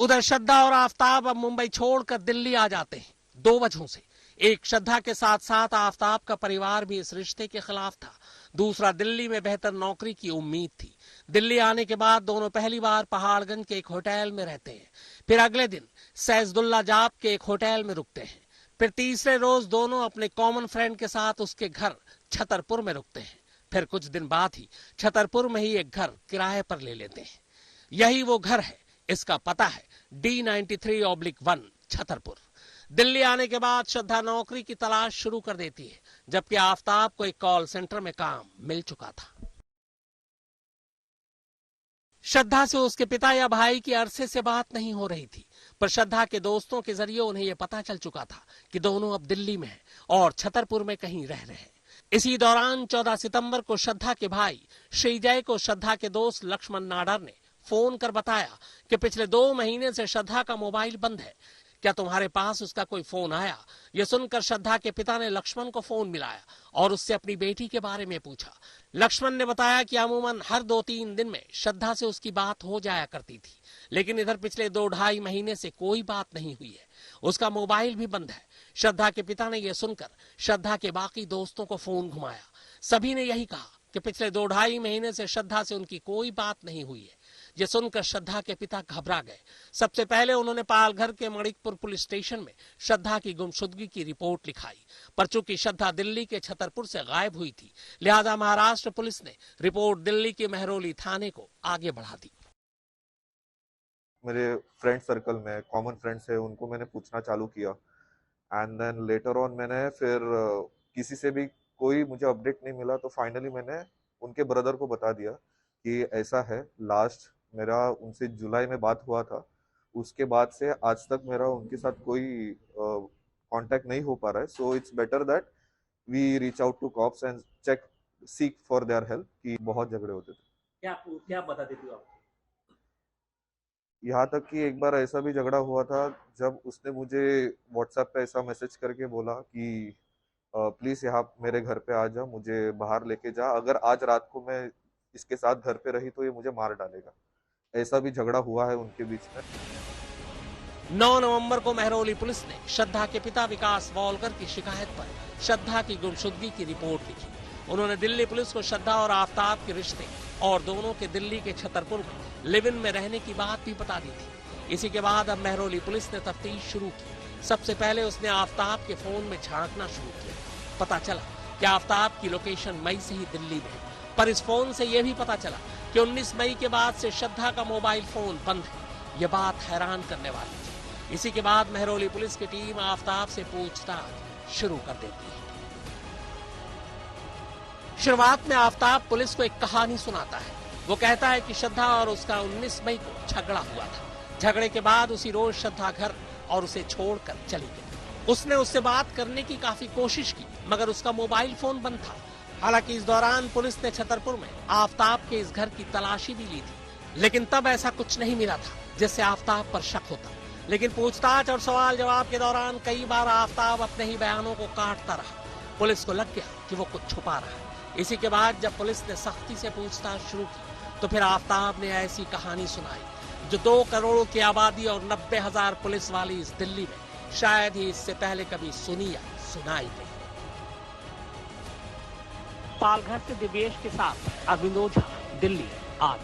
उधर श्रद्धा और आफताब अब मुंबई छोड़कर दिल्ली आ जाते हैं, दो वजहों से। एक, श्रद्धा के साथ साथ आफताब का परिवार भी इस रिश्ते के खिलाफ था। दूसरा, दिल्ली में बेहतर नौकरी की उम्मीद थी। दिल्ली आने के बाद दोनों पहली बार पहाड़गंज के एक होटल में रहते हैं। फिर अगले दिन सैजुद्दौला जाप के एक होटल में रुकते हैं। फिर तीसरे रोज दोनों अपने कॉमन फ्रेंड के साथ उसके घर छतरपुर में रुकते हैं। फिर कुछ दिन बाद ही छतरपुर में ही एक घर किराए पर ले लेते हैं। यही वो घर है, इसका पता है D93/1 छतरपुर। दिल्ली आने के बाद श्रद्धा नौकरी की तलाश शुरू कर देती है, जबकि आफताब को एक कॉल सेंटर में काम मिल चुका था। श्रद्धा से उसके पिता या भाई की अरसे से बात नहीं हो रही थी, पर श्रद्धा के दोस्तों के जरिए उन्हें यह पता चल चुका था कि दोनों अब दिल्ली में हैं और छतरपुर में कहीं रह रहे हैं। इसी दौरान 14 सितंबर को श्रद्धा के भाई श्रीजय को श्रद्धा के दोस्त लक्ष्मण नाडर ने फोन कर बताया कि पिछले 2 महीने से श्रद्धा का मोबाइल बंद है, क्या तुम्हारे पास उसका कोई फोन आया? यह सुनकर श्रद्धा के पिता ने लक्ष्मण को फोन मिलाया और उससे अपनी बेटी के बारे में पूछा। लक्ष्मण ने बताया कि अमूमन हर 2-3 दिन में श्रद्धा से उसकी बात हो जाया करती थी, लेकिन इधर पिछले 2-2.5 महीने से कोई बात नहीं हुई है, उसका मोबाइल भी बंद है। श्रद्धा के पिता ने यह सुनकर श्रद्धा के बाकी दोस्तों को फोन घुमाया। सभी ने यही कहा कि पिछले 2-2.5 महीने से श्रद्धा से उनकी कोई बात नहीं हुई है। यह सुनकर श्रद्धा के पिता घबरा गए। सबसे पहले उन्होंने पालघर के मणिकपुर पुलिस स्टेशन में श्रद्धा की गुमशुदगी की रिपोर्ट लिखाई, पर चूंकि श्रद्धा दिल्ली के छतरपुर से गायब हुई थी, लिहाजा महाराष्ट्र पुलिस ने रिपोर्ट दिल्ली के मेहरौली थाने को आगे बढ़ा दी। मेरे फ्रेंड सर्कल में कॉमन फ्रेंड्स है, उनको मैंने पूछना चालू किया एंड देन लेटर ऑन मैंने फिर किसी से भी कोई मुझे अपडेट नहीं मिला, तो फाइनली मैंने उनके ब्रदर को बता दिया कि ऐसा है। लास्ट मेरा उनसे जुलाई में बात हुआ था, उसके बाद से आज तक मेरा उनके साथ कोई कांटेक्ट नहीं हो पा रहा है। So it's better that we reach out to cops and check seek for their help. कि बहुत झगड़े होते थे। क्या बता देती हो आप? यहाँ तक कि एक बार ऐसा भी झगड़ा हुआ था जब उसने मुझे व्हाट्सएप पे ऐसा मैसेज करके बोला कि प्लीज यहाँ मेरे घर पे आ जा, मुझे बाहर लेके जा, अगर आज रात को मैं इसके साथ घर पे रही तो ये मुझे मार डालेगा। ऐसा भी झगड़ा हुआ है उनके बीच में। 9 नवंबर को मेहरौली पुलिस ने श्रद्धा के पिता विकास वॉलकर की शिकायत पर श्रद्धा की गुमशुदगी की रिपोर्ट लिखी। उन्होंने दिल्ली पुलिस को श्रद्धा और आफताब के रिश्ते और दोनों के दिल्ली के छतरपुर में लिव इन में रहने की बात भी बता दी थी। इसी के बाद अब मेहरौली पुलिस ने तफ्तीश शुरू की। सबसे पहले उसने आफताब के फोन में झांकना शुरू किया। पता चला कि आफताब की लोकेशन मई से ही दिल्ली में है, पर इस फोन से यह भी पता चला कि 19 मई के बाद से श्रद्धा का मोबाइल फोन बंद है। यह बात हैरान करने वाली थी। इसी के बाद मेहरौली पुलिस की टीम आफताब से पूछताछ शुरू कर देती है। शुरुआत में आफताब पुलिस को एक कहानी सुनाता है। वो कहता है कि श्रद्धा और उसका 19 मई को झगड़ा हुआ था। झगड़े के बाद उसी रोज श्रद्धा घर और उसे छोड़कर चली गई। उसने उससे बात करने की काफी कोशिश की, मगर उसका मोबाइल फोन बंद था। हालांकि इस दौरान पुलिस ने छतरपुर में आफताब के इस घर की तलाशी भी ली थी, लेकिन तब ऐसा कुछ नहीं मिला था जिससे आफताब पर शक होता। लेकिन पूछताछ और सवाल जवाब के दौरान कई बार आफताब अपने ही बयानों को काटता रहा। पुलिस को लग गया कि वो कुछ छुपा रहा है। इसी के बाद जब पुलिस ने सख्ती से पूछताछ शुरू की तो फिर आफताब ने ऐसी कहानी सुनाई जो 2 करोड़ की आबादी और 90,000 पुलिस वाली इस दिल्ली में शायद ही इससे पहले कभी सुनी या सुनाई गई। पालघर से दिव्येश के साथ अरविंद ओझा, दिल्ली आज।